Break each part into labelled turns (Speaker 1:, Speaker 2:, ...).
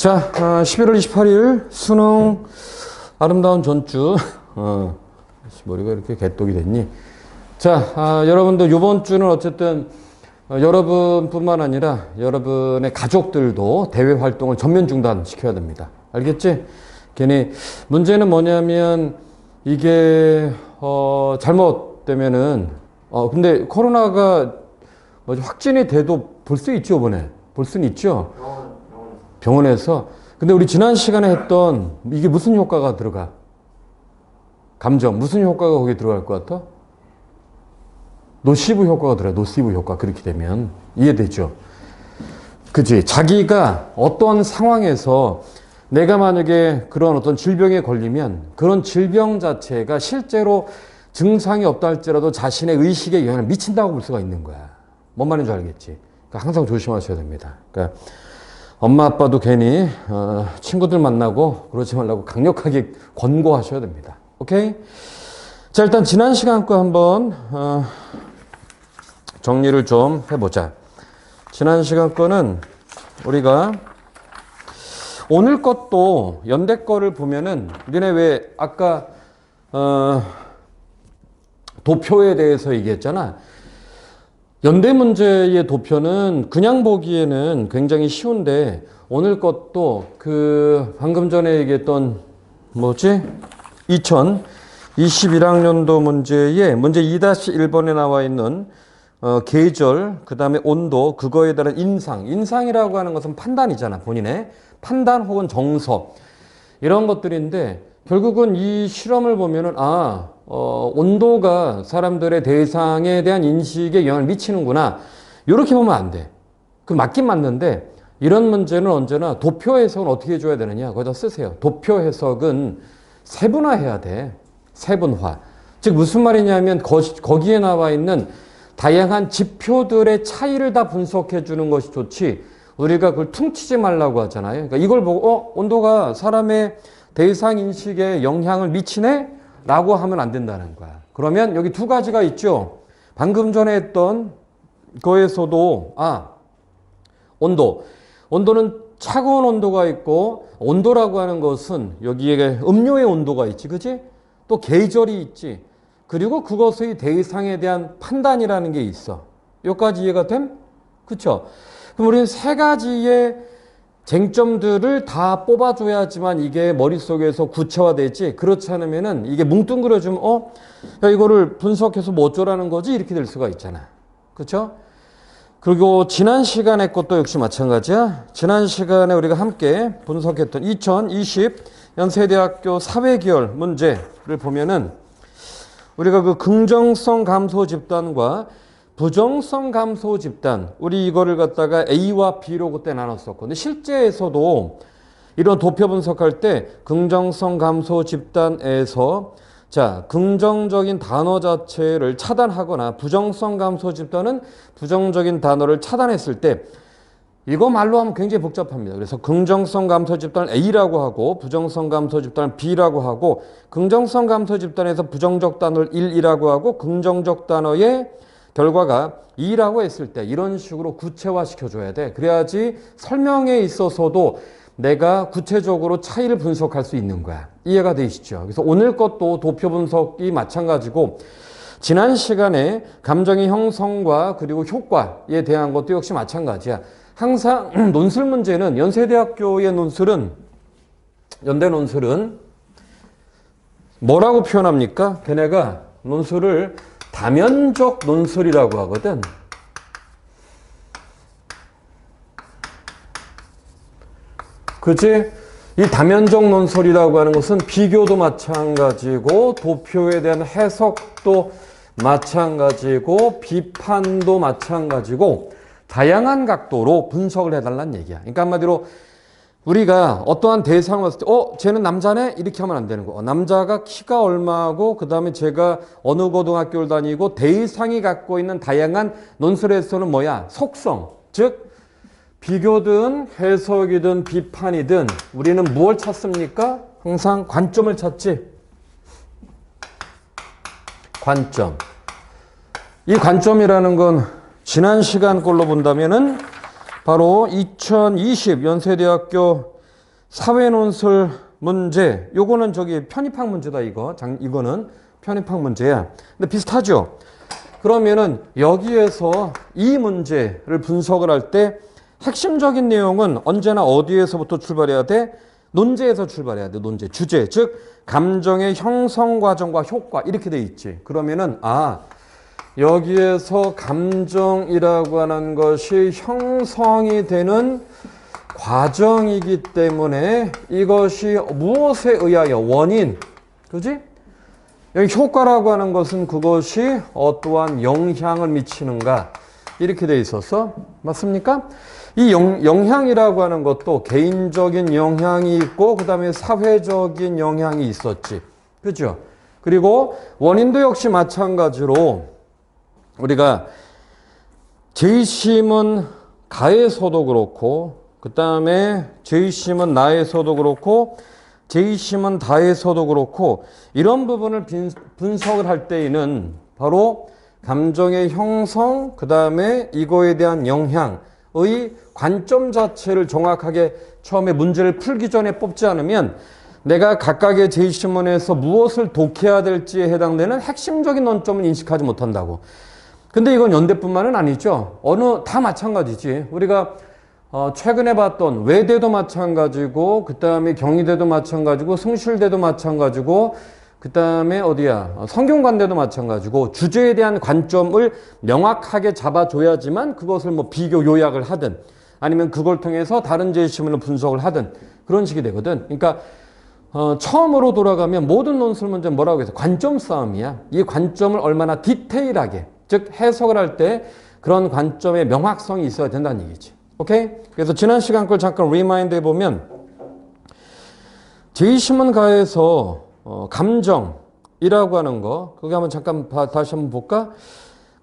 Speaker 1: 자, 11월 28일 수능 아름다운 전주. 머리가 이렇게 개떡이 됐니? 자, 여러분들 이번 주는 어쨌든 여러분뿐만 아니라 여러분의 가족들도 대외 활동을 전면 중단시켜야 됩니다. 알겠지? 괜히 문제는 뭐냐면 이게 잘못되면은 근데 코로나가 확진이 돼도 볼 수 있죠, 이번에. 볼 수는 있죠. 병원에서. 근데 우리 지난 시간에 했던 이게 무슨 효과가 들어가? 감정. 무슨 효과가 거기에 들어갈 것 같아? 노시브 효과가 들어요. 노시브 효과. 그렇게 되면. 이해되죠? 그치? 자기가 어떤 상황에서 내가 만약에 그런 어떤 질병에 걸리면 그런 질병 자체가 실제로 증상이 없다 할지라도 자신의 의식에 영향을 미친다고 볼 수가 있는 거야. 뭔 말인지 알겠지? 그러니까 항상 조심하셔야 됩니다. 그러니까 엄마 아빠도 괜히 친구들 만나고 그러지 말라고 강력하게 권고하셔야 됩니다. 오케이? 자, 일단 지난 시간 거 한번 정리를 좀 해보자. 지난 시간 거는 우리가 오늘 것도 연대 거를 보면은 니네 왜 아까 도표에 대해서 얘기했잖아. 연대 문제의 도표는 그냥 보기에는 굉장히 쉬운데 오늘 것도 그 방금 전에 얘기했던 2021학년도 문제에 문제 2-1번에 나와 있는 계절, 그 다음에 온도, 그거에 따른 인상이라고 하는 것은 판단이잖아. 본인의 판단 혹은 정서 이런 것들인데 결국은 이 실험을 보면은 온도가 사람들의 대상에 대한 인식에 영향을 미치는구나. 이렇게 보면 안 돼. 그 맞긴 맞는데 이런 문제는 언제나 도표 해석은 어떻게 해줘야 되느냐. 거기다 쓰세요. 도표 해석은 세분화해야 돼. 세분화. 즉 무슨 말이냐면 거기에 나와 있는 다양한 지표들의 차이를 다 분석해 주는 것이 좋지. 우리가 그걸 퉁치지 말라고 하잖아요. 그러니까 이걸 보고 온도가 사람의 대상 인식에 영향을 미치네? 라고 하면 안 된다는 거야. 그러면 여기 두 가지가 있죠. 방금 전에 했던 거에서도 온도. 온도는 차가운 온도가 있고 온도라고 하는 것은 여기에 음료의 온도가 있지. 그치? 또 계절이 있지. 그리고 그것의 대상에 대한 판단이라는 게 있어. 여기까지 이해가 됨? 그쵸? 그럼 우리는 세 가지의 쟁점들을 다 뽑아줘야지만 이게 머릿속에서 구체화되지. 그렇지 않으면은 이게 뭉뚱그려주면 야, 이거를 분석해서 뭐 어쩌라는 거지? 이렇게 될 수가 있잖아. 그렇죠? 그리고 지난 시간에 것도 역시 마찬가지야. 지난 시간에 우리가 함께 분석했던 2020 연세대학교 사회계열 문제를 보면은 우리가 그 긍정성 감소 집단과 부정성 감소 집단, 우리 이거를 갖다가 A와 B로 그때 나눴었고, 근데 실제에서도 이런 도표 분석할 때 긍정성 감소 집단에서 긍정적인 단어 자체를 차단하거나 부정성 감소 집단은 부정적인 단어를 차단했을 때 이거 말로 하면 굉장히 복잡합니다. 그래서 긍정성 감소 집단을 A라고 하고 부정성 감소 집단을 B라고 하고 긍정성 감소 집단에서 부정적 단어를 1이라고 하고 긍정적 단어의 결과가 2라고 했을 때 이런 식으로 구체화시켜줘야 돼. 그래야지 설명에 있어서도 내가 구체적으로 차이를 분석할 수 있는 거야. 이해가 되시죠? 그래서 오늘 것도 도표 분석이 마찬가지고 지난 시간에 감정의 형성과 그리고 효과에 대한 것도 역시 마찬가지야. 항상 논술 문제는 연세대학교의 논술은 연대 논술은 뭐라고 표현합니까? 걔네가 논술을 다면적 논술이라고 하거든. 그치? 이 다면적 논술이라고 하는 것은 비교도 마찬가지고 도표에 대한 해석도 마찬가지고 비판도 마찬가지고 다양한 각도로 분석을 해달라는 얘기야. 그러니까 한마디로 우리가 어떠한 대상을 봤을 때 쟤는 남자네? 이렇게 하면 안 되는 거. 남자가 키가 얼마고 그 다음에 제가 어느 고등학교를 다니고 대상이 갖고 있는 다양한 논술에서는 뭐야? 속성. 즉 비교든 해석이든 비판이든 우리는 무엇을 찾습니까? 항상 관점을 찾지. 관점. 이 관점이라는 건 지난 시간 걸로 본다면은 바로 2020 연세대학교 사회 논술 문제, 요거는 저기 편입학 문제다, 이거는 편입학 문제야. 근데 비슷하죠? 그러면은 여기에서 이 문제를 분석을 할 때 핵심적인 내용은 언제나 어디에서부터 출발해야 돼? 논제에서 출발해야 돼, 논제. 주제, 즉 감정의 형성 과정과 효과 이렇게 돼 있지. 그러면은 여기에서 감정이라고 하는 것이 형성이 되는 과정이기 때문에 이것이 무엇에 의하여 원인, 그지? 여기 효과라고 하는 것은 그것이 어떠한 영향을 미치는가 이렇게 돼 있어서 맞습니까? 이 영향이라고 하는 것도 개인적인 영향이 있고 그 다음에 사회적인 영향이 있었지. 그죠? 그리고 원인도 역시 마찬가지로 우리가 제의심은 가에서도 그렇고 그 다음에 제의심은 나에서도 그렇고 제의심은 다에서도 그렇고 이런 부분을 분석을 할 때에는 바로 감정의 형성, 그 다음에 이거에 대한 영향의 관점 자체를 정확하게 처음에 문제를 풀기 전에 뽑지 않으면 내가 각각의 제의심문에서 무엇을 독해야 될지에 해당되는 핵심적인 논점을 인식하지 못한다고. 근데 이건 연대뿐만은 아니죠. 다 마찬가지지. 우리가 최근에 봤던 외대도 마찬가지고 그 다음에 경희대도 마찬가지고 성실대도 마찬가지고 그 다음에 성균관대도 마찬가지고 주제에 대한 관점을 명확하게 잡아줘야지만 그것을 뭐 비교 요약을 하든 아니면 그걸 통해서 다른 제시문을 분석을 하든 그런 식이 되거든. 그러니까 처음으로 돌아가면 모든 논술 문제는 뭐라고 해서 관점 싸움이야. 이 관점을 얼마나 디테일하게 즉 해석을 할 때 그런 관점의 명확성이 있어야 된다는 얘기지. 오케이? 그래서 지난 시간 걸 잠깐 리마인드 해보면 제의신문가에서 감정이라고 하는 거 그게 한번 잠깐 다시 한번 볼까?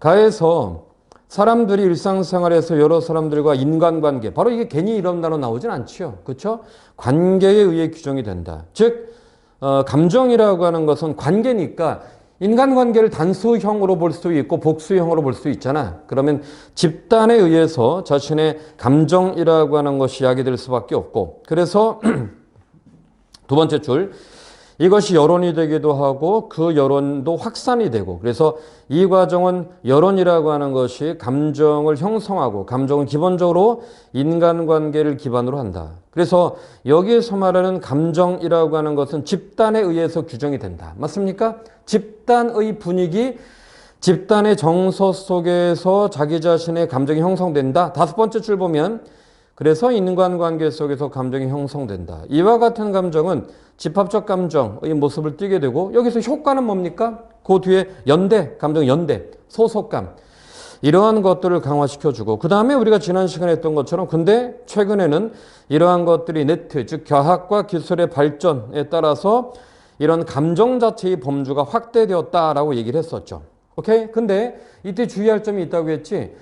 Speaker 1: 가에서 사람들이 일상생활에서 여러 사람들과 인간관계 바로 이게 괜히 이런 단어 나오진 않지요. 그렇죠? 관계에 의해 규정이 된다. 즉 감정이라고 하는 것은 관계니까 인간관계를 단수형으로 볼 수도 있고 복수형으로 볼 수 있잖아. 그러면 집단에 의해서 자신의 감정이라고 하는 것이 야기될 수밖에 없고 그래서 두 번째 줄 이것이 여론이 되기도 하고 그 여론도 확산이 되고 그래서 이 과정은 여론이라고 하는 것이 감정을 형성하고 감정은 기본적으로 인간관계를 기반으로 한다. 그래서 여기에서 말하는 감정이라고 하는 것은 집단에 의해서 규정이 된다. 맞습니까? 집단의 분위기, 집단의 정서 속에서 자기 자신의 감정이 형성된다. 다섯 번째 줄 보면 그래서 인간관계 속에서 감정이 형성된다. 이와 같은 감정은 집합적 감정의 모습을 띠게 되고 여기서 효과는 뭡니까? 그 뒤에 연대, 감정 연대, 소속감 이러한 것들을 강화시켜주고 그 다음에 우리가 지난 시간에 했던 것처럼 근데 최근에는 이러한 것들이 네트, 즉 과학과 기술의 발전에 따라서 이런 감정 자체의 범주가 확대되었다라고 얘기를 했었죠. 오케이? 근데 이때 주의할 점이 있다고 했지.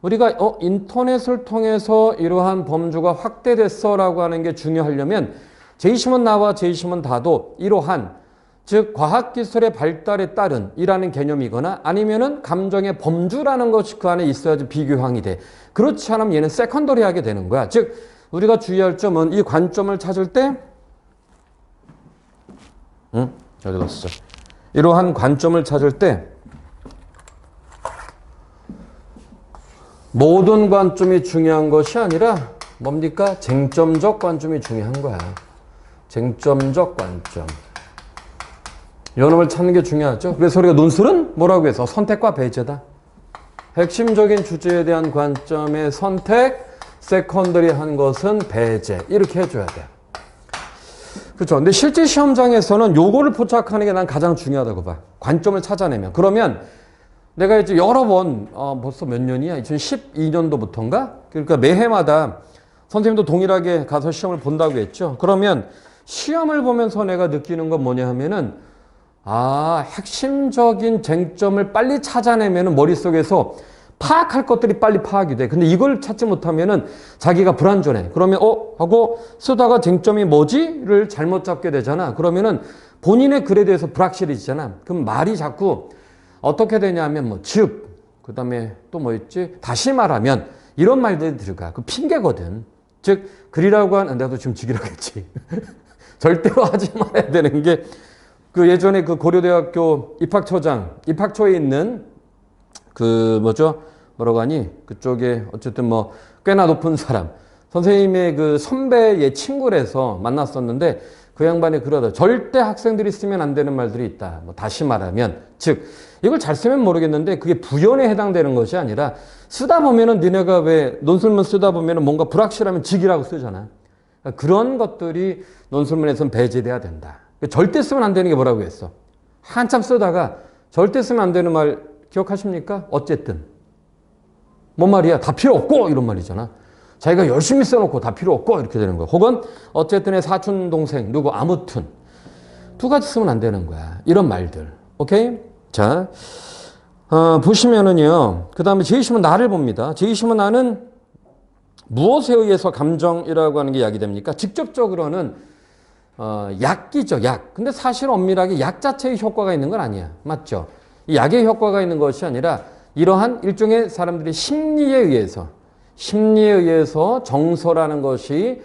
Speaker 1: 우리가 인터넷을 통해서 이러한 범주가 확대됐어라고 하는 게 중요하려면 제이심은 나와 제이심은 다도 이러한 즉 과학기술의 발달에 따른 이라는 개념이거나 아니면은 감정의 범주라는 것이 그 안에 있어야지 비교형이 돼. 그렇지 않으면 얘는 세컨더리하게 되는 거야. 즉 우리가 주의할 점은 이 관점을 찾을 때 어디 갔어? 이러한 관점을 찾을 때 모든 관점이 중요한 것이 아니라 뭡니까? 쟁점적 관점이 중요한 거야. 쟁점적 관점. 요놈을 찾는 게 중요하죠. 그래서 우리가 논술은 뭐라고 해서 선택과 배제다. 핵심적인 주제에 대한 관점의 선택, 세컨더리한 것은 배제. 이렇게 해줘야 돼. 그렇죠. 근데 실제 시험장에서는 요거를 포착하는 게 난 가장 중요하다고 봐. 관점을 찾아내면. 그러면 내가 이제 여러 번, 벌써 몇 년이야? 2012년도부터인가? 그러니까 매해마다 선생님도 동일하게 가서 시험을 본다고 했죠. 그러면 시험을 보면서 내가 느끼는 건 뭐냐 하면은, 핵심적인 쟁점을 빨리 찾아내면은 머릿속에서 파악할 것들이 빨리 파악이 돼. 근데 이걸 찾지 못하면은 자기가 불안전해. 그러면, 하고 쓰다가 쟁점이 뭐지?를 잘못 잡게 되잖아. 그러면은 본인의 글에 대해서 불확실해지잖아. 그럼 말이 자꾸 어떻게 되냐면 즉, 그 다음에 또 뭐 있지? 다시 말하면 이런 말들이 들어가. 그 핑계거든. 즉 글이라고 하는 나도 지금 직이라고 했지. 절대로 하지 말아야 되는 게 그 예전에 그 고려대학교 입학처장, 입학처에 있는 그 뭐죠? 뭐라고 하니? 그쪽에 어쨌든 뭐 꽤나 높은 사람. 선생님의 그 선배의 친구라서 만났었는데 그 양반이 그러다 절대 학생들이 쓰면 안 되는 말들이 있다. 뭐 다시 말하면 즉 이걸 잘 쓰면 모르겠는데 그게 부연에 해당되는 것이 아니라 쓰다 보면은 니네가 왜 논술문 쓰다 보면은 뭔가 불확실하면 직이라고 쓰잖아. 그러니까 그런 것들이 논술문에서는 배제돼야 된다. 절대 쓰면 안 되는 게 뭐라고 했어? 한참 쓰다가 절대 쓰면 안 되는 말 기억하십니까? 어쨌든. 뭔 말이야? 다 필요 없고 이런 말이잖아. 자기가 열심히 써놓고 다 필요 없고 이렇게 되는 거야. 혹은 어쨌든의 사촌 동생 누구 아무튼 두 가지 쓰면 안 되는 거야. 이런 말들. 오케이? 자, 보시면은요. 그 다음에 제이심은 나를 봅니다. 제이심은 나는 무엇에 의해서 감정이라고 하는 게 약이 됩니까? 직접적으로는 약이죠, 약. 근데 사실 엄밀하게 약 자체의 효과가 있는 건 아니야. 맞죠? 이 약의 효과가 있는 것이 아니라 이러한 일종의 사람들의 심리에 의해서 정서라는 것이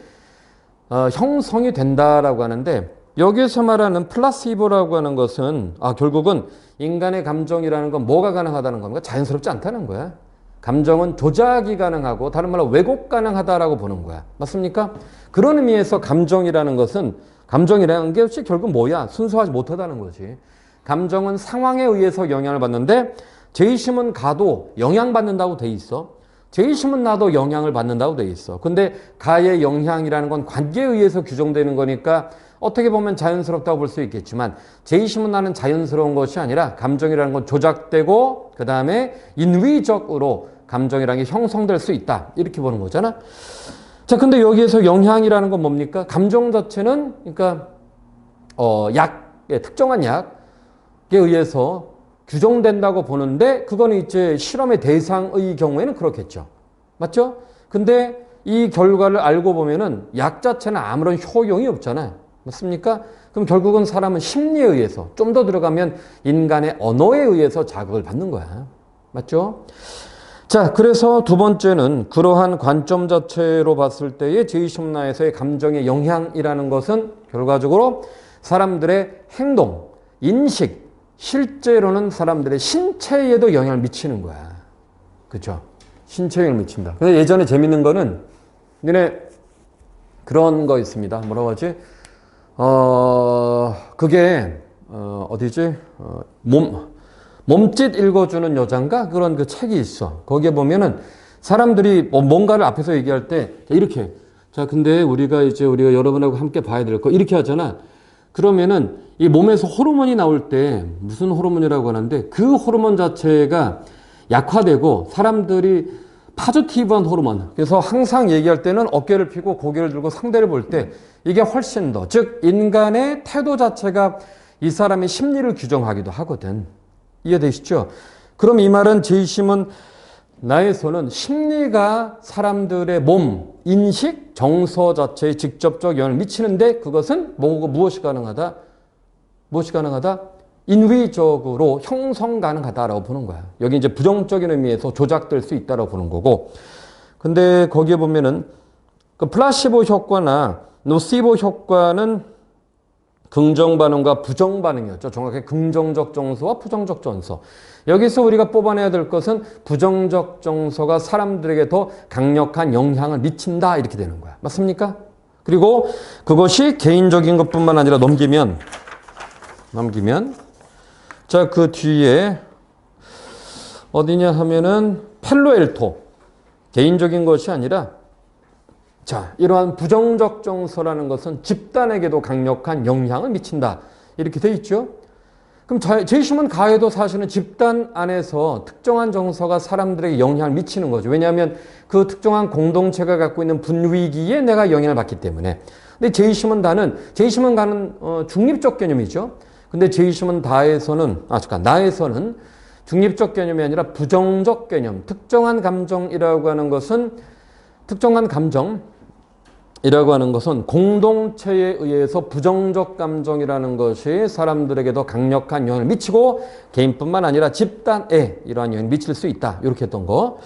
Speaker 1: 형성이 된다라고 하는데 여기에서 말하는 플라시보라고 하는 것은 결국은 인간의 감정이라는 건 뭐가 가능하다는 겁니까? 자연스럽지 않다는 거야. 감정은 조작이 가능하고 다른 말로 왜곡 가능하다라고 보는 거야. 맞습니까? 그런 의미에서 감정이라는 게 혹시 결국 뭐야? 순수하지 못하다는 거지. 감정은 상황에 의해서 영향을 받는데 제이심은 가도 영향받는다고 돼 있어. 제이심은 나도 영향을 받는다고 돼 있어. 근데 가의 영향이라는 건 관계에 의해서 규정되는 거니까 어떻게 보면 자연스럽다고 볼 수 있겠지만 제이심은 나는 자연스러운 것이 아니라 감정이라는 건 조작되고 그 다음에 인위적으로 감정이라는 게 형성될 수 있다. 이렇게 보는 거잖아. 자, 근데 여기에서 영향이라는 건 뭡니까? 감정 자체는 그러니까 특정한 약에 의해서 규정된다고 보는데 그거는 이제 실험의 대상의 경우에는 그렇겠죠. 맞죠? 근데 이 결과를 알고 보면은 약 자체는 아무런 효용이 없잖아요. 맞습니까? 그럼 결국은 사람은 심리에 의해서 좀 더 들어가면 인간의 언어에 의해서 자극을 받는 거야. 맞죠? 자, 그래서 두 번째는 그러한 관점 자체로 봤을 때의 제이심나에서의 감정의 영향이라는 것은 결과적으로 사람들의 행동, 인식, 실제로는 사람들의 신체에도 영향을 미치는 거야. 그렇죠? 신체에 영향을 미친다. 근데 예전에 재밌는 거는 너네 그런 거 있습니다. 뭐라고 하지? 그게 어디지? 몸짓 읽어주는 여잔가? 그런 그 책이 있어. 거기에 보면은 사람들이 뭔가를 앞에서 얘기할 때 이렇게 자, 근데 우리가 여러분하고 함께 봐야 될 거 이렇게 하잖아. 그러면은 이 몸에서 호르몬이 나올 때 무슨 호르몬이라고 하는데 그 호르몬 자체가 약화되고 사람들이 파지티브한 호르몬. 그래서 항상 얘기할 때는 어깨를 펴고 고개를 들고 상대를 볼 때 이게 훨씬 더, 즉 인간의 태도 자체가 이 사람의 심리를 규정하기도 하거든. 이해되시죠? 그럼 이 말은 제이심은 나에서는 심리가 사람들의 몸, 인식, 정서 자체에 직접적 영향을 미치는데 그것은 무엇이 가능하다? 무엇이 가능하다? 인위적으로 형성 가능하다라고 보는 거야. 여기 이제 부정적인 의미에서 조작될 수 있다라고 보는 거고. 근데 거기에 보면은 그 플라시보 효과나 노시보 효과는 긍정 반응과 부정 반응이었죠. 정확하게 긍정적 정서와 부정적 정서. 여기서 우리가 뽑아내야 될 것은 부정적 정서가 사람들에게 더 강력한 영향을 미친다 이렇게 되는 거야. 맞습니까? 그리고 그것이 개인적인 것뿐만 아니라 넘기면 자, 그 뒤에 어디냐 하면은 펠로엘토. 개인적인 것이 아니라 자, 이러한 부정적 정서라는 것은 집단에게도 강력한 영향을 미친다. 이렇게 돼 있죠. 그럼 제이심은 가해도 사실은 집단 안에서 특정한 정서가 사람들에게 영향을 미치는 거죠. 왜냐하면 그 특정한 공동체가 갖고 있는 분위기에 내가 영향을 받기 때문에. 근데 제이심은 가는 중립적 개념이죠. 근데 제이심은 나에서는 중립적 개념이 아니라 부정적 개념, 특정한 감정이라고 하는 것은 공동체에 의해서 부정적 감정이라는 것이 사람들에게 더 강력한 영향을 미치고 개인뿐만 아니라 집단에 이러한 영향을 미칠 수 있다. 이렇게 했던 거.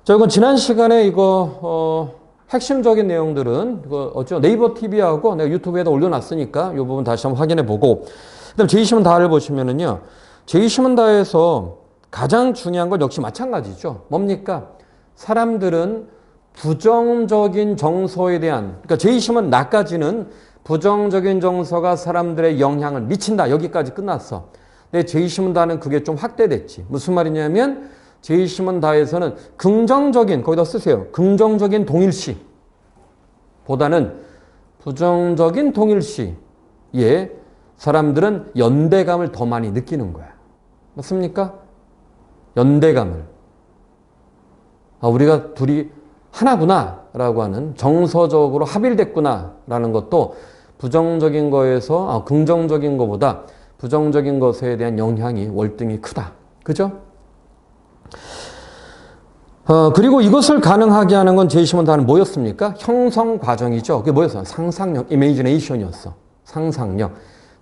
Speaker 1: 자, 이건 지난 시간에 이거 핵심적인 내용들은 어쩌 네이버 TV하고 내가 유튜브에다 올려놨으니까 이 부분 다시 한번 확인해 보고, 그다음 제이시문 다를 보시면은요, 제이시문 다에서 가장 중요한 건 역시 마찬가지죠. 뭡니까? 사람들은 부정적인 정서에 대한, 그러니까 제이시문 나까지는 부정적인 정서가 사람들의 영향을 미친다. 여기까지 끝났어. 근데 제이시문 다는 그게 좀 확대됐지. 무슨 말이냐면 제이시문 다에서는 긍정적인, 거기다 쓰세요. 긍정적인 동일시 보다는 부정적인 동일시에 사람들은 연대감을 더 많이 느끼는 거야. 맞습니까? 연대감을. 아, 우리가 둘이 하나구나 라고 하는, 정서적으로 합일됐구나 라는 것도 부정적인 거에서 긍정적인 것보다 부정적인 것에 대한 영향이 월등히 크다. 그죠? 그리고 이것을 가능하게 하는 건 제이시문 다는 뭐였습니까? 형성 과정이죠. 그게 뭐였어요? 상상력, imagination이었어. 상상력.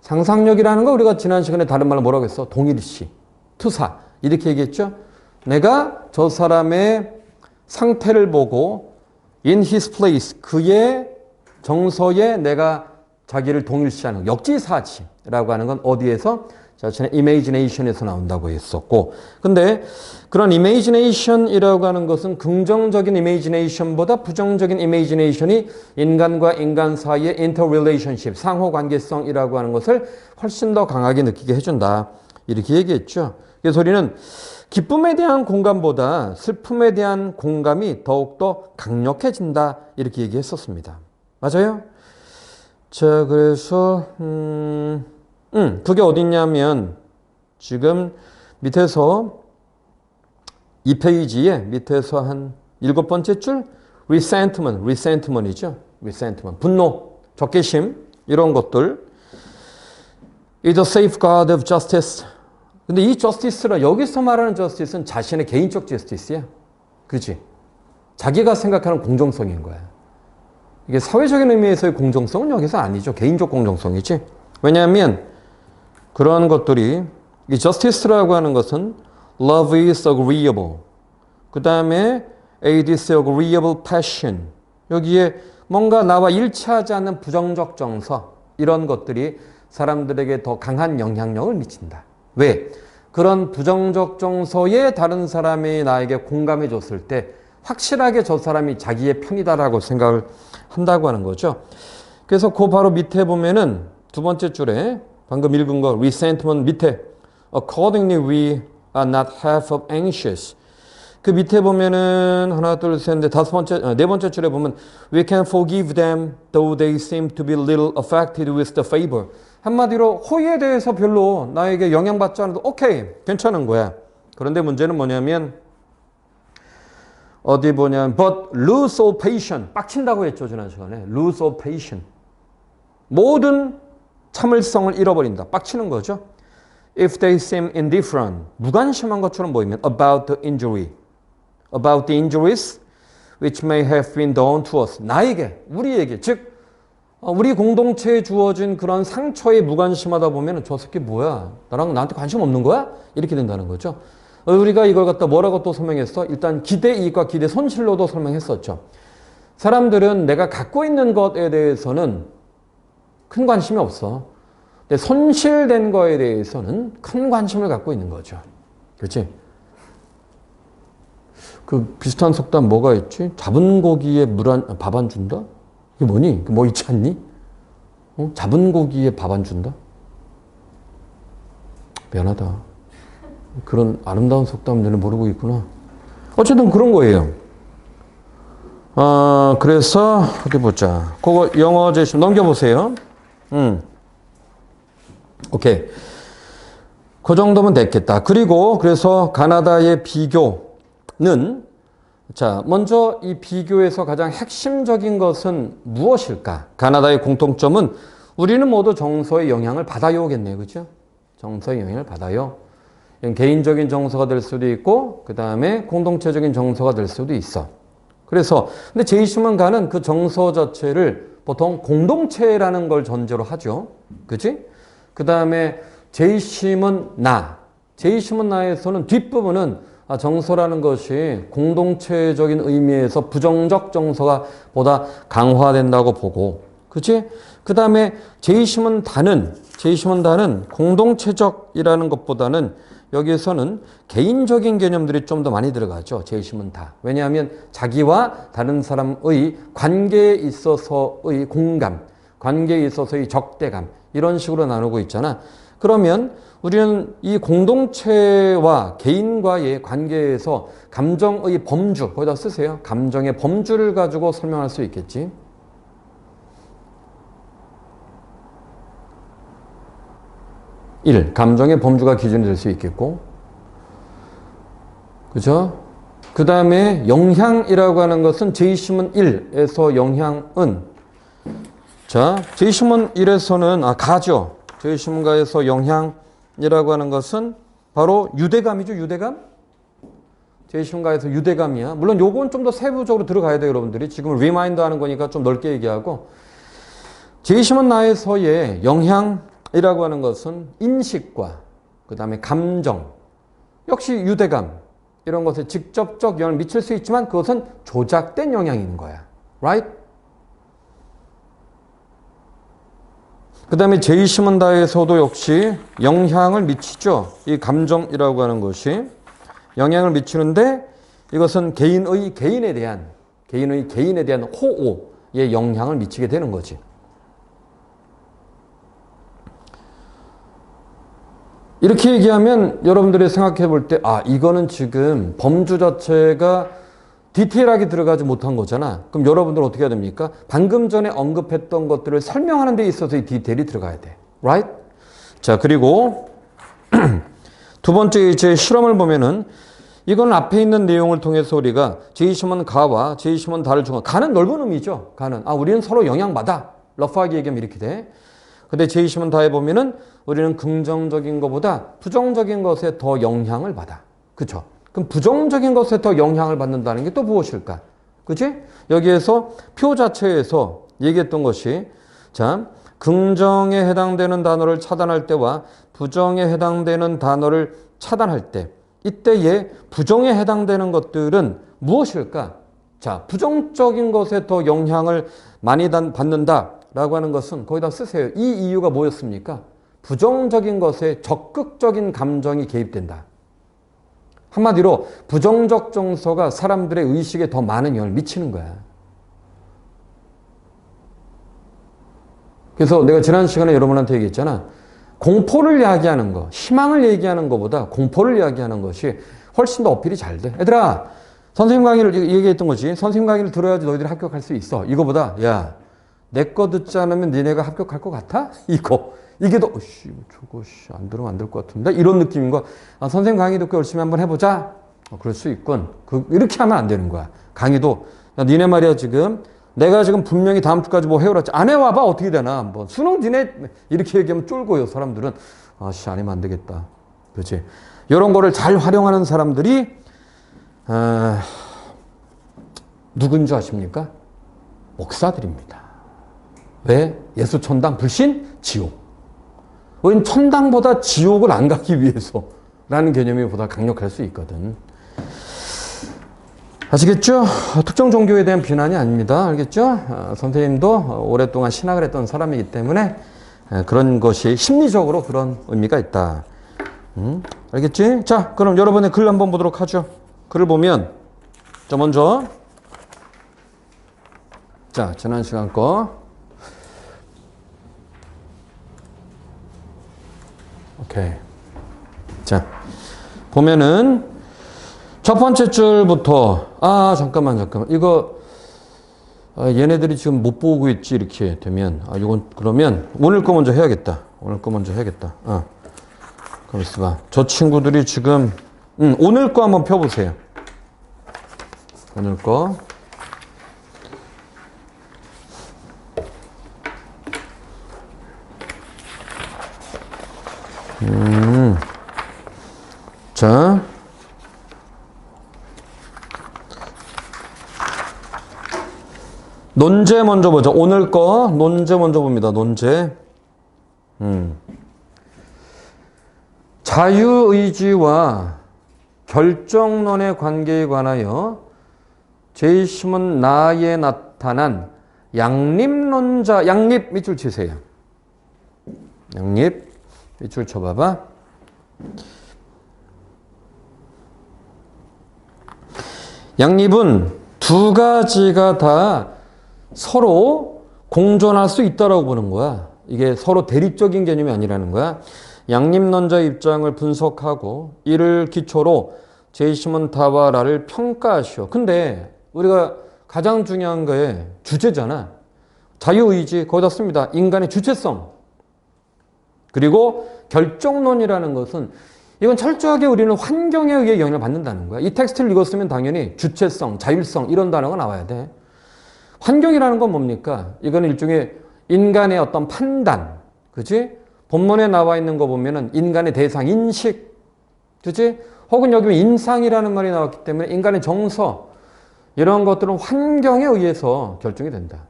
Speaker 1: 상상력이라는 거 우리가 지난 시간에 다른 말로 뭐라고 했어? 동일시, 투사. 이렇게 얘기했죠? 내가 저 사람의 상태를 보고 in his place, 그의 정서에 내가 자기를 동일시하는 역지사지라고 하는 건 어디에서? 자신의 imagination에서 나온다고 했었고, 근데 그런 imagination이라고 하는 것은 긍정적인 imagination보다 부정적인 imagination이 인간과 인간 사이의 interrelationship, 상호관계성이라고 하는 것을 훨씬 더 강하게 느끼게 해준다. 이렇게 얘기했죠. 그래서 우리는 기쁨에 대한 공감보다 슬픔에 대한 공감이 더욱더 강력해진다. 이렇게 얘기했었습니다. 맞아요? 자, 그래서 그게 어딨냐면 지금 밑에서 이 페이지에 밑에서 한 7번째 줄 resentment이죠. resentment, 분노, 적개심 이런 것들. is a safeguard of justice. 근데 이 justice라 여기서 말하는 justice는 자신의 개인적 justice야. 그렇지? 자기가 생각하는 공정성인 거야. 이게 사회적인 의미에서의 공정성은 여기서 아니죠. 개인적 공정성이지. 왜냐하면 그런 것들이, 이 justice라고 하는 것은 love is agreeable, 그 다음에 a disagreeable passion, 여기에 뭔가 나와 일치하지 않는 부정적 정서, 이런 것들이 사람들에게 더 강한 영향력을 미친다. 왜? 그런 부정적 정서에 다른 사람이 나에게 공감해 줬을 때 확실하게 저 사람이 자기의 편이다라고 생각을 한다고 하는 거죠. 그래서 그 바로 밑에 보면은 두 번째 줄에 방금 읽은 거 resentment 밑에 accordingly we are not half of anxious. 그 밑에 보면은 하나 둘 셋 넷 다섯 번째 네 번째 줄에 보면 we can forgive them though they seem to be little affected with the favor. 한마디로 호의에 대해서 별로 나에게 영향받지 않아도 오케이 괜찮은 거야. 그런데 문제는 뭐냐면 어디 보냐면 but lose all patience, 빡친다고 했죠 지난 시간에. lose all patience, 모든 참을성을 잃어버린다. 빡치는 거죠. if they seem indifferent, 무관심한 것처럼 보이면 about the injuries which may have been done to us, 나에게, 우리에게, 즉 우리 공동체에 주어진 그런 상처에 무관심하다 보면 저 새끼 뭐야? 나한테 관심 없는 거야? 이렇게 된다는 거죠. 우리가 이걸 갖다 뭐라고 또 설명했어? 일단 기대 이익과 기대 손실로도 설명했었죠. 사람들은 내가 갖고 있는 것에 대해서는 큰 관심이 없어. 근데 손실된 거에 대해서는 큰 관심을 갖고 있는 거죠. 그렇지? 그 비슷한 속담 뭐가 있지? 잡은 고기에 밥 안 준다? 이게 뭐니? 뭐 있지 않니? 잡은 고기에 밥 안 준다? 미안하다. 그런 아름다운 속담들을 모르고 있구나. 어쨌든 그런 거예요. 그래서 어디 보자. 그거 영어 제시 넘겨보세요. 오케이. 그 정도면 됐겠다. 그리고 그래서 가나다의 비교는, 자, 먼저 이 비교에서 가장 핵심적인 것은 무엇일까? 가나다의 공통점은 우리는 모두 정서의 영향을 받아요겠네요. 그죠? 정서의 영향을 받아요. 개인적인 정서가 될 수도 있고, 그 다음에 공동체적인 정서가 될 수도 있어. 그래서, 근데 제이시문 가는 그 정서 자체를 보통 공동체라는 걸 전제로 하죠. 그치? 그 다음에 제이시문 나에서는 뒷부분은 정서라는 것이 공동체적인 의미에서 부정적 정서가 보다 강화된다고 보고, 그치? 그 다음에 제이시문 다는 공동체적이라는 것보다는 여기에서는 개인적인 개념들이 좀 더 많이 들어가죠. 제이시문 다. 왜냐하면 자기와 다른 사람의 관계에 있어서의 공감, 관계에 있어서의 적대감, 이런 식으로 나누고 있잖아. 그러면 우리는 이 공동체와 개인과의 관계에서 감정의 범주, 거기다 쓰세요. 감정의 범주를 가지고 설명할 수 있겠지. 감정의 범주가 기준이 될 수 있겠고, 그죠? 그 다음에 영향이라고 하는 것은 제이시문 1에서 영향은, 자, 제이시문 1에서는, 가죠. 제이시문가에서 영향이라고 하는 것은 바로 유대감이죠, 유대감? 제이시문가에서 유대감이야. 물론 요건 좀 더 세부적으로 들어가야 돼요, 여러분들이. 지금 리마인드 하는 거니까 좀 넓게 얘기하고, 제이시문 나에서의 영향, 이라고 하는 것은 인식과 그 다음에 감정, 역시 유대감, 이런 것에 직접적 영향을 미칠 수 있지만 그것은 조작된 영향인 거야. Right? 그 다음에 제이시문다에서도 역시 영향을 미치죠. 이 감정이라고 하는 것이 영향을 미치는데 이것은 개인의 개인에 대한 호호에 영향을 미치게 되는 거지. 이렇게 얘기하면 여러분들이 생각해 볼 때, 이거는 지금 범주 자체가 디테일하게 들어가지 못한 거잖아. 그럼 여러분들은 어떻게 해야 됩니까? 방금 전에 언급했던 것들을 설명하는 데 있어서 이 디테일이 들어가야 돼. Right? 자, 그리고 두 번째 이제 실험을 보면은 이건 앞에 있는 내용을 통해서 우리가 제이시문 가와 제이시문 다를 중간, 가는 넓은 의미죠. 가는. 우리는 서로 영향받아. 러프하게 얘기하면 이렇게 돼. 근데 제이시문 다에 보면은 우리는 긍정적인 것보다 부정적인 것에 더 영향을 받아. 그쵸? 그럼 부정적인 것에 더 영향을 받는다는 게 또 무엇일까? 그치? 여기에서 표 자체에서 얘기했던 것이, 자, 긍정에 해당되는 단어를 차단할 때와 부정에 해당되는 단어를 차단할 때, 이때에 부정에 해당되는 것들은 무엇일까? 자, 부정적인 것에 더 영향을 많이 받는다. 라고 하는 것은 거기다 쓰세요. 이 이유가 뭐였습니까? 부정적인 것에 적극적인 감정이 개입된다. 한마디로 부정적 정서가 사람들의 의식에 더 많은 영향을 미치는 거야. 그래서 내가 지난 시간에 여러분한테 얘기했잖아. 공포를 이야기하는 거, 희망을 얘기하는 것보다 공포를 이야기하는 것이 훨씬 더 어필이 잘 돼. 얘들아, 선생님 강의를 얘기했던 거지. 선생님 강의를 들어야지 너희들이 합격할 수 있어. 이거보다, 야, 내 거 듣지 않으면 니네가 합격할 것 같아? 이게 더, 저거, 안 들으면 안 될 것 같은데? 이런 느낌인 거야. 선생님 강의 듣고 열심히 한번 해보자? 그럴 수 있군. 이렇게 하면 안 되는 거야. 강의도, 야, 니네 말이야, 지금. 내가 지금 분명히 다음 주까지 뭐 해오라. 안 해와봐? 어떻게 되나? 한번. 수능 니네, 이렇게 얘기하면 쫄고요, 사람들은. 안 하면 안 되겠다. 그렇지. 이런 거를 잘 활용하는 사람들이, 누군지 아십니까? 목사들입니다. 왜? 예수, 천당, 불신, 지옥. 우린 천당보다 지옥을 안 가기 위해서라는 개념이 보다 강력할 수 있거든. 아시겠죠? 특정 종교에 대한 비난이 아닙니다. 알겠죠? 선생님도 오랫동안 신학을 했던 사람이기 때문에 그런 것이 심리적으로 그런 의미가 있다. 알겠지? 자, 그럼 여러분의 글 한번 보도록 하죠. 글을 보면, 자, 먼저, 자, 지난 시간 거. 오케이. 자, 보면은 첫 번째 줄부터 잠깐만 이거 얘네들이 지금 못 보고 있지 이렇게 되면 이건 그러면 오늘 거 먼저 해야겠다. 가만 있어봐. 저 친구들이 지금 오늘 거 한번 펴보세요. 오늘 거. 자, 논제 먼저 보자. 오늘 거 논제 먼저 봅니다. 논제. 자유의지와 결정론의 관계에 관하여 제이시문 나에 나타난 양립론자, 양립 밑줄 치세요. 양립 밑줄 쳐봐봐. 양립은 두 가지가 다 서로 공존할 수 있다라고 보는 거야. 이게 서로 대립적인 개념이 아니라는 거야. 양립론자의 입장을 분석하고 이를 기초로 제이시문 다와라를 평가하시오. 근데 우리가 가장 중요한 거에 주체잖아. 자유의지, 거기다 씁니다. 인간의 주체성. 그리고 결정론이라는 것은 이건 철저하게 우리는 환경에 의해 영향을 받는다는 거야. 이 텍스트를 읽었으면 당연히 주체성, 자율성 이런 단어가 나와야 돼. 환경이라는 건 뭡니까? 이거는 일종의 인간의 어떤 판단. 그치? 본문에 나와 있는 거 보면은 인간의 대상, 인식. 그치? 혹은 여기 인상이라는 말이 나왔기 때문에 인간의 정서. 이런 것들은 환경에 의해서 결정이 된다.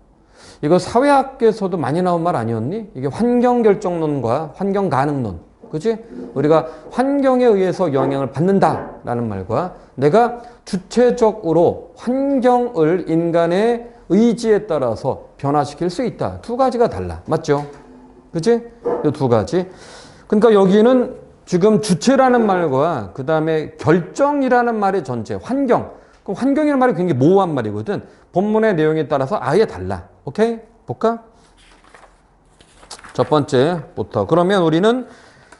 Speaker 1: 이거 사회학에서도 많이 나온 말 아니었니? 이게 환경결정론과 환경가능론. 그치? 우리가 환경에 의해서 영향을 받는다라는 말과 내가 주체적으로 환경을 인간의 의지에 따라서 변화시킬 수 있다. 두 가지가 달라. 맞죠? 그치? 이 두 가지. 그러니까 여기는 지금 주체라는 말과 그 다음에 결정이라는 말의 전체, 환경. 그럼 환경이라는 말이 굉장히 모호한 말이거든. 본문의 내용에 따라서 아예 달라. 오케이? 볼까? 첫 번째부터. 그러면 우리는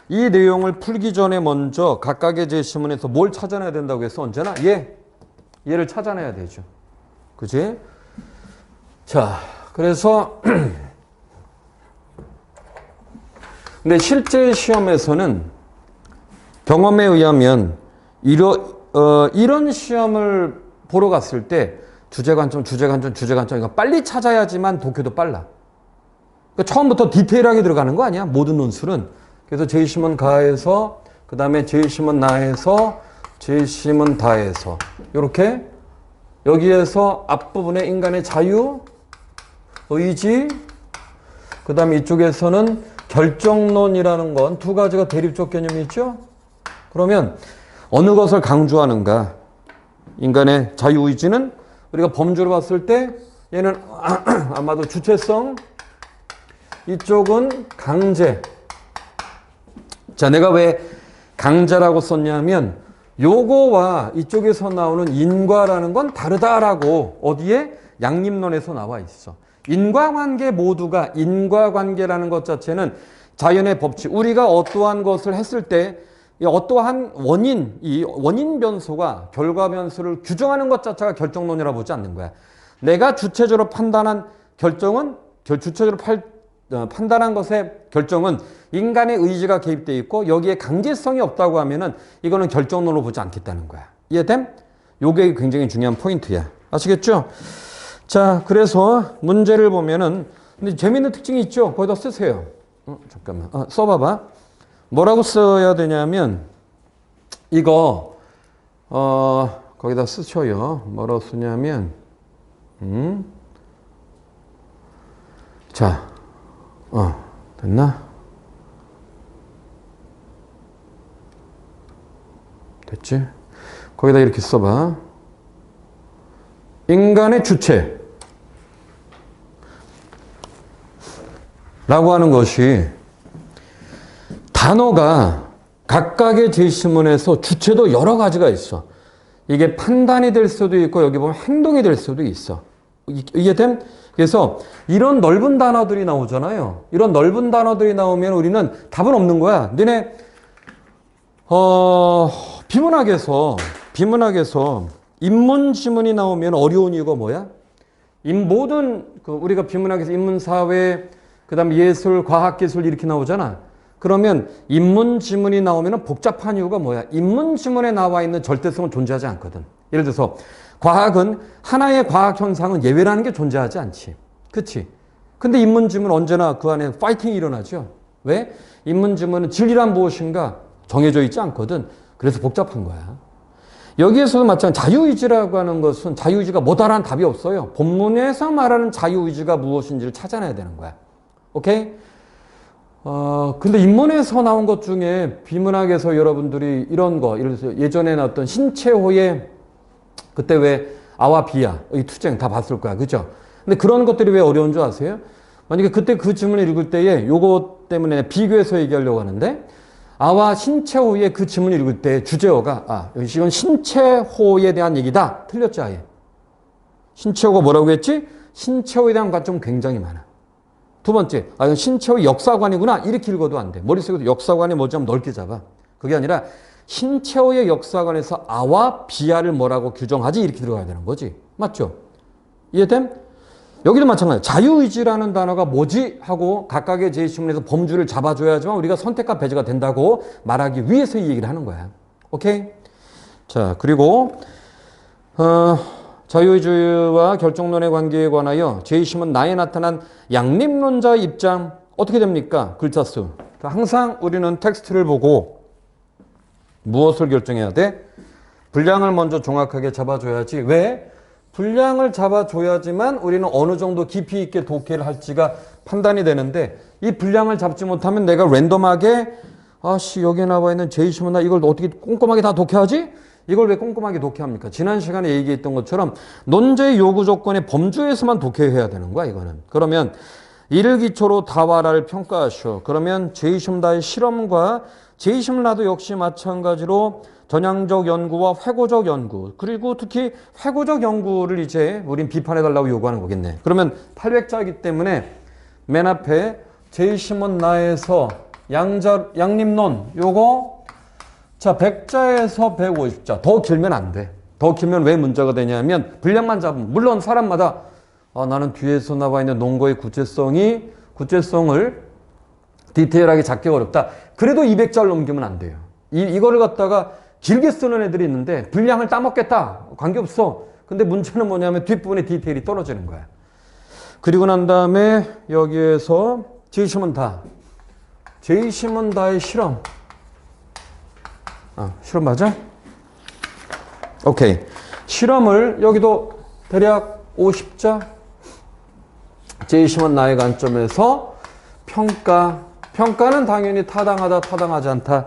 Speaker 1: 이 내용을 풀기 전에 먼저 각각의 제시문에서 뭘 찾아내야 된다고 했어? 언제나? 얘를 찾아내야 되죠. 그지? 자, 그래서 근데 실제 시험에서는 경험에 의하면 이런 시험을 보러 갔을 때 주제관점 이거 빨리 찾아야지만 독해도 빨라. 그러니까 처음부터 디테일하게 들어가는 거 아니야? 모든 논술은. 그래서 제이시문 가에서 그 다음에 제이시문 나에서 제이시문 다에서 이렇게 여기에서 앞부분에 인간의 자유, 의지, 그 다음에 이쪽에서는 결정론이라는 건 두 가지가 대립적 개념이 있죠? 그러면 어느 것을 강조하는가? 인간의 자유의지는 우리가 범주로 봤을 때 얘는 아마도 주체성, 이쪽은 강제. 자, 내가 왜 강제라고 썼냐면 요거와 이쪽에서 나오는 인과라는 건 다르다라고 어디에? 양립론에서 나와 있어. 인과관계 모두가 인과관계라는 것 자체는 자연의 법칙. 우리가 어떠한 것을 했을 때 어떠한 원인, 이 원인 변수가 결과 변수를 규정하는 것 자체가 결정론이라고 보지 않는 거야. 내가 주체적으로 판단한 결정은 주체적으로 판단한 것의 결정은 인간의 의지가 개입되어 있고 여기에 강제성이 없다고 하면은 이거는 결정론으로 보지 않겠다는 거야. 이해됨? 요게 굉장히 중요한 포인트야. 아시겠죠? 자, 그래서 문제를 보면은 근데 재밌는 특징이 있죠. 거기다 쓰세요. 잠깐만. 써봐봐. 뭐라고 써야 되냐면 이거 거기다 쓰셔요. 뭐라고 쓰냐면 자, 됐나? 됐지? 거기다 이렇게 써봐. 인간의 주체 라고 하는 것이 단어가 각각의 제시문에서 주체도 여러 가지가 있어. 이게 판단이 될 수도 있고 여기 보면 행동이 될 수도 있어. 이해됨? 그래서 이런 넓은 단어들이 나오잖아요. 이런 넓은 단어들이 나오면 우리는 답은 없는 거야. 너네 비문학에서 인문 지문이 나오면 어려운 이유가 뭐야? 모든 우리가 비문학에서 인문사회, 그다음에 예술, 과학기술 이렇게 나오잖아. 그러면 인문 지문이 나오면 복잡한 이유가 뭐야? 인문 지문에 나와 있는 절대성은 존재하지 않거든. 예를 들어서 과학은 하나의 과학 현상은 예외라는 게 존재하지 않지. 그치? 근데 인문 지문은 언제나 그 안에 파이팅이 일어나죠. 왜? 인문 지문은 진리란 무엇인가 정해져 있지 않거든. 그래서 복잡한 거야. 여기에서도 마찬가지 자유의지라고 하는 것은 자유의지가 뭐다라는 답이 없어요. 본문에서 말하는 자유의지가 무엇인지를 찾아내야 되는 거야. 오케이? 근데 인문에서 나온 것 중에 비문학에서 여러분들이 이런 거, 예전에 나왔던 신채호의 그때 왜 아와 비야의 투쟁 다 봤을 거야. 그죠? 근데 그런 것들이 왜 어려운 줄 아세요? 만약에 그때 그 지문을 읽을 때에 요거 때문에 비교해서 얘기하려고 하는데 아와 신채호의 그 지문을 읽을 때 주제어가 이건 신채호에 대한 얘기다. 틀렸지 아예. 신채호가 뭐라고 했지? 신채호에 대한 관점 굉장히 많아. 두 번째, 이건 신채호의 역사관이구나. 이렇게 읽어도 안 돼. 머릿속에서 역사관이 뭐지 하면 넓게 잡아. 그게 아니라 신채호의 역사관에서 아와 비아를 뭐라고 규정하지? 이렇게 들어가야 되는 거지. 맞죠? 이해됨? 여기도 마찬가지야. 자유의지라는 단어가 뭐지? 하고 각각의 제시문에서 범주를 잡아줘야지만 우리가 선택과 배제가 된다고 말하기 위해서 이 얘기를 하는 거야. 오케이? 자, 그리고 자유의지와 결정론의 관계에 관하여 제이심은 나에 나타난 양립론자의 입장 어떻게 됩니까? 글자 수. 항상 우리는 텍스트를 보고 무엇을 결정해야 돼? 분량을 먼저 정확하게 잡아줘야지. 왜? 분량을 잡아줘야지만 우리는 어느 정도 깊이 있게 독해를 할지가 판단이 되는데 이 분량을 잡지 못하면 내가 랜덤하게 여기에 나와 있는 제이심은 나 이걸 어떻게 꼼꼼하게 다 독해하지? 이걸 왜 꼼꼼하게 독해합니까? 지난 시간에 얘기했던 것처럼 논제의 요구 조건의 범주에서만 독해해야 되는 거야, 이거는. 그러면 이를 기초로 다와라를 평가하시오. 그러면 제이심다의 실험과 제이심라도 역시 마찬가지로 전향적 연구와 회고적 연구, 그리고 특히 회고적 연구를 이제 우린 비판해달라고 요구하는 거겠네. 그러면 800자이기 때문에 맨 앞에 제이심은 나에서 양립론, 요거 자 100자에서 150자. 더 길면 안 돼. 더 길면 왜 문제가 되냐면 분량만 잡으면 물론 사람마다 나는 뒤에서 나와 있는 논거의 구체성을 디테일하게 잡기 어렵다. 그래도 200자를 넘기면 안 돼요. 이거를 갖다가 길게 쓰는 애들이 있는데 분량을 따먹겠다. 관계없어. 근데 문제는 뭐냐면 뒷부분에 디테일이 떨어지는 거야. 그리고 난 다음에 여기에서 제이심은 다의 실험. 실험 맞아? 오케이. 실험을 여기도 대략 50자. 제이심은 나의 관점에서 평가는 당연히 타당하다, 타당하지 않다.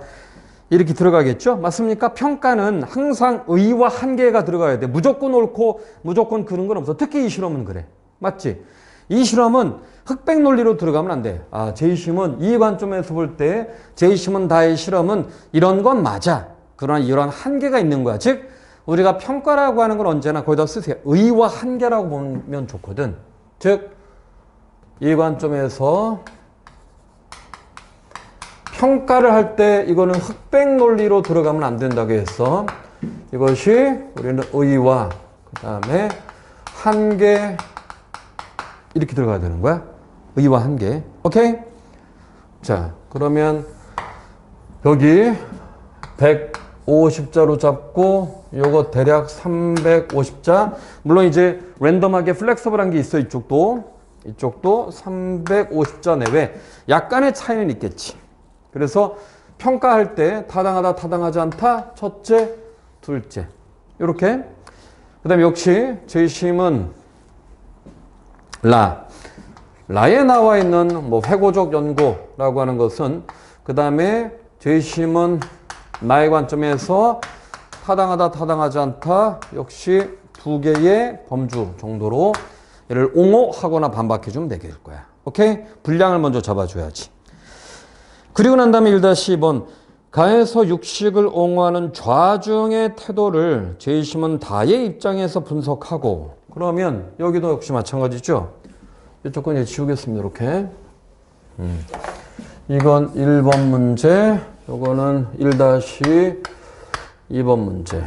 Speaker 1: 이렇게 들어가겠죠? 맞습니까? 평가는 항상 의와 한계가 들어가야 돼. 무조건 옳고 무조건 그런 건 없어. 특히 이 실험은 그래. 맞지? 이 실험은 흑백 논리로 들어가면 안 돼. 제이심은 이 관점에서 볼 때 제이심은 다의 실험은 이런 건 맞아. 그러나 이런 한계가 있는 거야. 즉 우리가 평가라고 하는 건 언제나 거기다 쓰세요. 의와 한계라고 보면 좋거든. 즉 이 관점에서 평가를 할 때 이거는 흑백 논리로 들어가면 안 된다고 해서 이것이 우리는 의와 그 다음에 한계 이렇게 들어가야 되는 거야. 의와 한계. 오케이? 자, 그러면 여기 150자로 잡고 요거 대략 350자. 물론 이제 랜덤하게 플렉서블한 게 있어. 이쪽도 350자 내외. 약간의 차이는 있겠지. 그래서 평가할 때 타당하다, 타당하지 않다. 첫째, 둘째. 이렇게. 그 다음에 역시 제이심은 라에 나와 있는 회고적 연고라고 하는 것은 그 다음에 제이심은 나의 관점에서 타당하다, 타당하지 않다. 역시 두 개의 범주 정도로 얘를 옹호하거나 반박해주면 되게 될 거야. 오케이? 분량을 먼저 잡아줘야지. 그리고 난 다음에 1-2번 가에서 육식을 옹호하는 좌중의 태도를 제이심은 다의 입장에서 분석하고 그러면 여기도 역시 마찬가지죠. 이쪽은 이제 지우겠습니다. 이렇게. 이건 1번 문제, 요거는 1-2번 문제.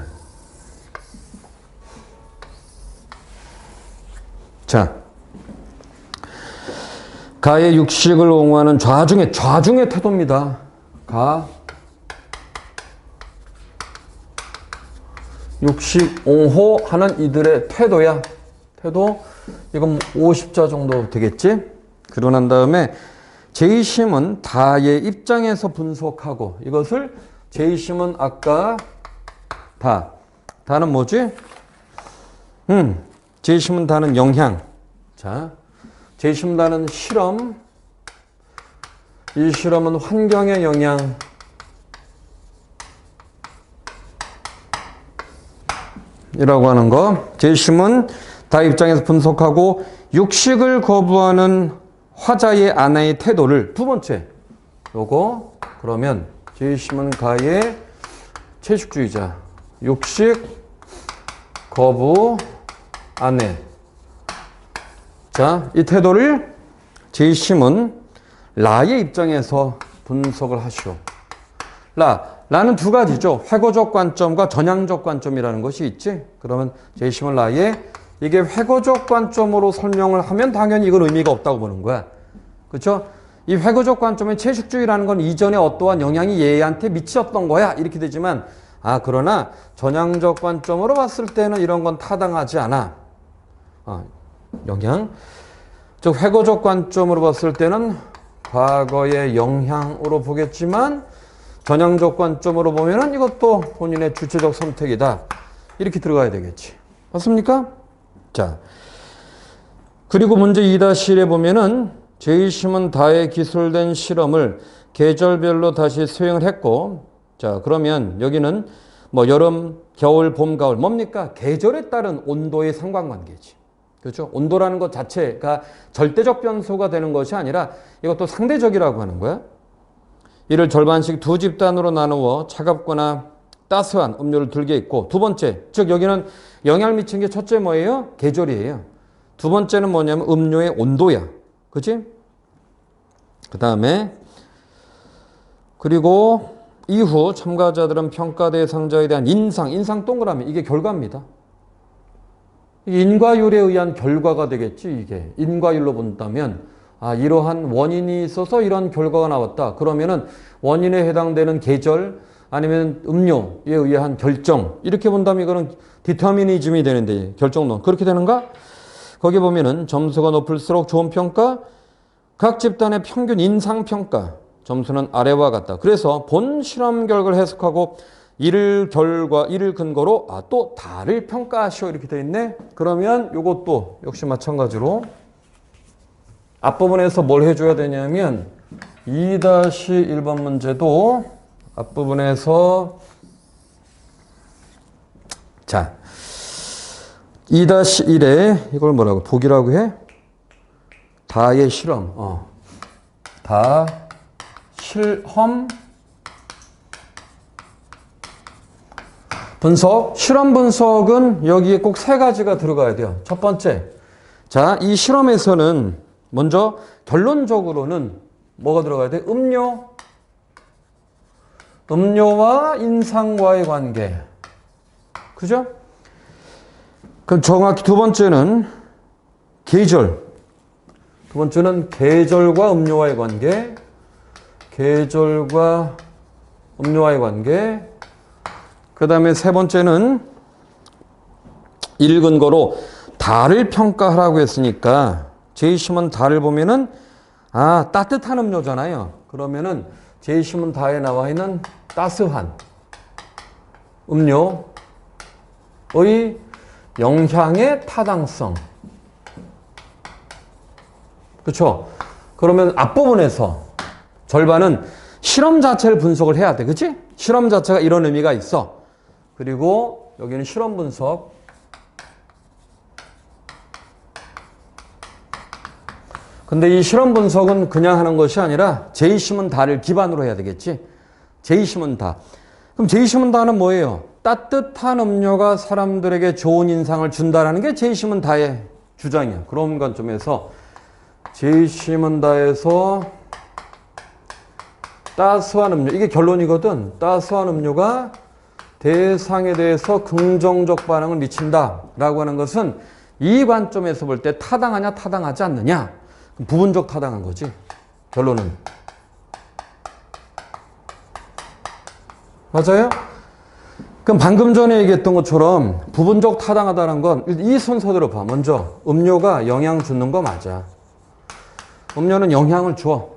Speaker 1: 자, 가의 육식을 옹호하는 좌중의 태도입니다. 육식 옹호하는 이들의 태도야. 태도. 이건 50자 정도 되겠지? 그러고 난 다음에 제이심은 다의 입장에서 분석하고 이것을 제이심은 아까 다는 뭐지? 제이심은 다는 영향. 자, 제이심은 다는 실험. 이 실험은 환경의 영향 이라고 하는 거. 제이심은 다 입장에서 분석하고 육식을 거부하는 화자의 아내의 태도를 두 번째 요거 그러면 제이심은 가의 채식주의자 육식 거부 아내 자, 이 태도를 제이심은 라의 입장에서 분석을 하시오. 라는 두 가지죠. 회고적 관점과 전향적 관점이라는 것이 있지. 그러면 제이심은 라의 이게 회고적 관점으로 설명을 하면 당연히 이건 의미가 없다고 보는 거야. 그렇죠? 이 회고적 관점의 채식주의라는 건 이전에 어떠한 영향이 얘한테 미쳤던 거야. 이렇게 되지만 그러나 전향적 관점으로 봤을 때는 이런 건 타당하지 않아. 영향. 즉 회고적 관점으로 봤을 때는 과거의 영향으로 보겠지만 전향적 관점으로 보면은 이것도 본인의 주체적 선택이다. 이렇게 들어가야 되겠지. 맞습니까? 자. 그리고 문제 2-1에 보면은 제이심은 다의 기술된 실험을 계절별로 다시 수행을 했고 자, 그러면 여기는 뭐 여름, 겨울, 봄, 가을 뭡니까? 계절에 따른 온도의 상관관계지. 그렇죠? 온도라는 것 자체가 절대적 변수가 되는 것이 아니라 이것도 상대적이라고 하는 거야. 이를 절반씩 두 집단으로 나누어 차갑거나 따스한 음료를 들게 있고 두 번째, 즉 여기는 영향을 미친 게 첫째 뭐예요? 계절이에요. 두 번째는 뭐냐면 음료의 온도야. 그치? 그 다음에 그리고 이후 참가자들은 평가 대상자에 대한 인상 동그라미 이게 결과입니다. 인과율에 의한 결과가 되겠지 이게. 인과율로 본다면 이러한 원인이 있어서 이런 결과가 나왔다. 그러면은 원인에 해당되는 계절 아니면 음료에 의한 결정 이렇게 본다면 이거는 디터미니즘이 되는데 결정론 그렇게 되는가? 거기 보면은 점수가 높을수록 좋은 평가 각 집단의 평균 인상 평가 점수는 아래와 같다. 그래서 본 실험 결과를 해석하고 이를 근거로 또 다를 평가하시오 이렇게 되어 있네. 그러면 이것도 역시 마찬가지로 앞부분에서 뭘 해줘야 되냐면 2-1번 문제도 앞부분에서 자 2-1에 이걸 뭐라고 보기라고 해? 다의 실험 다 실험 분석, 실험 분석은 여기에 꼭 세 가지가 들어가야 돼요. 첫 번째, 자, 이 실험에서는 먼저 결론적으로는 뭐가 들어가야 돼? 음료와 인상과의 관계. 그죠? 그럼 정확히 두 번째는 계절. 두 번째는 계절과 음료와의 관계. 계절과 음료와의 관계. 그 다음에 세 번째는 이를 근거로 다를 평가하라고 했으니까 제이심은 다를 보면은 따뜻한 음료잖아요. 그러면은 제이심은 다에 나와 있는 따스한 음료의 영향의 타당성. 그렇죠? 그러면 앞부분에서 절반은 실험 자체를 분석을 해야 돼. 그렇지? 실험 자체가 이런 의미가 있어. 그리고 여기는 실험 분석. 근데 이 실험 분석은 그냥 하는 것이 아니라 제이심은 다를 기반으로 해야 되겠지. 제이심은 다. 그럼 제이심은 다는 뭐예요? 따뜻한 음료가 사람들에게 좋은 인상을 준다라는 게 제이심은 다의 주장이야. 그런 관점에서 제이심은 다에서 따스한 음료, 이게 결론이거든. 따스한 음료가 대상에 대해서 긍정적 반응을 미친다라고 하는 것은 이 관점에서 볼 때 타당하냐 타당하지 않느냐. 부분적 타당한 거지. 결론은. 맞아요? 그럼 방금 전에 얘기했던 것처럼 부분적 타당하다는 건 이 순서대로 봐. 먼저 음료가 영향 주는 거 맞아. 음료는 영향을 줘.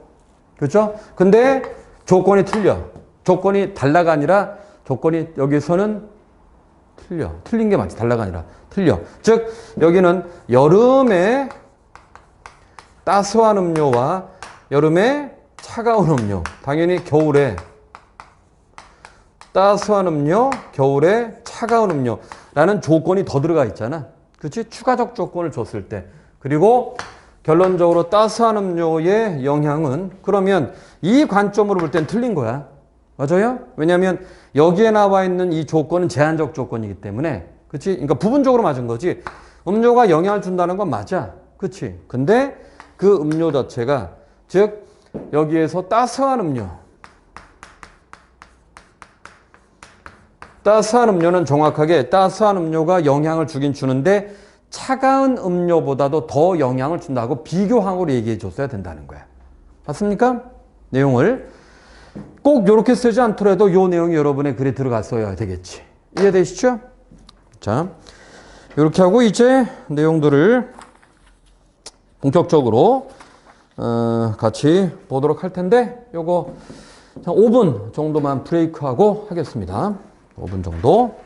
Speaker 1: 그렇죠? 근데 조건이 틀려. 조건이 달라가 아니라 조건이 여기서는 틀려. 틀린 게 맞지. 달라가 아니라 틀려. 즉 여기는 여름에 따스한 음료와 여름에 차가운 음료. 당연히 겨울에 따스한 음료, 겨울에 차가운 음료라는 조건이 더 들어가 있잖아. 그렇지? 추가적 조건을 줬을 때. 그리고 결론적으로 따스한 음료의 영향은 그러면 이 관점으로 볼 땐 틀린 거야. 맞아요? 왜냐하면 여기에 나와 있는 이 조건은 제한적 조건이기 때문에. 그렇지? 그러니까 부분적으로 맞은 거지. 음료가 영향을 준다는 건 맞아. 그렇지? 근데 그 음료 자체가 즉 여기에서 따스한 음료. 따스한 음료는 정확하게 따스한 음료가 영향을 주긴 주는데 차가운 음료보다도 더 영향을 준다고 비교항으로 얘기해 줬어야 된다는 거야. 맞습니까? 내용을 꼭 이렇게 쓰지 않더라도 이 내용이 여러분의 글에 들어갔어야 되겠지. 이해되시죠? 자, 이렇게 하고 이제 내용들을 본격적으로 같이 보도록 할 텐데 요거 5분 정도만 브레이크하고 하겠습니다. 5분 정도.